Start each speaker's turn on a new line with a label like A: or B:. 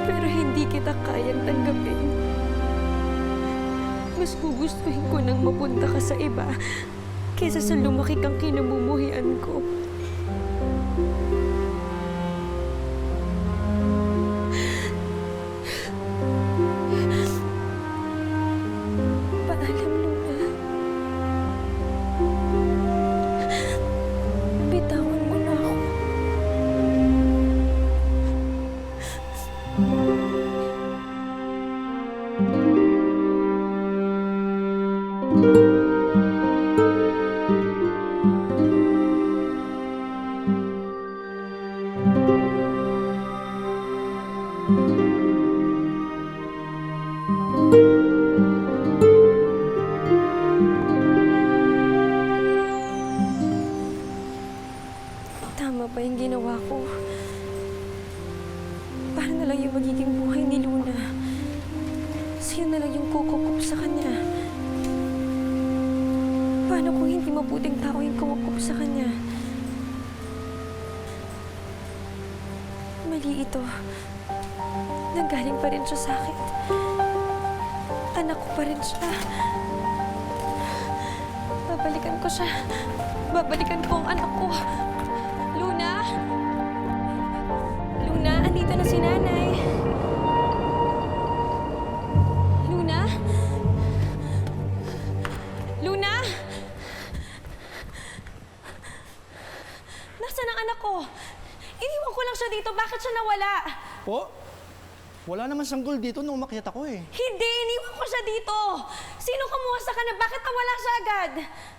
A: Pero hindi kita kayang tanggapin. Mas gugustuhin ko nang mapunta ka sa iba kaysa sa lumaki kang kinamumuhian ko. Paalam, Luna. Bitawan mo na ako. Tama ba yung ginawa ko? Para na lang yung magiging buhay ni Luna. Sino na lang yung kukukup sa kanya? Paano kung hindi mabuting tao yung kumukup sa kanya? Mali ito. Nanggaling pa rin siya sa akin. Anak ko pa rin siya. Babalikan ko siya. Babalikan ko ang anak ko. Luna? Luna, andito na si Nanay. Luna? Luna? Nasaan ang anak ko? Iniwan ko lang siya dito. Bakit siya nawala?
B: Po? Wala naman sanggol dito nung umakyat ako eh.
A: Hindi! Iniwan ko siya dito! Sino kumuha sa kanya? Bakit nawala siya agad?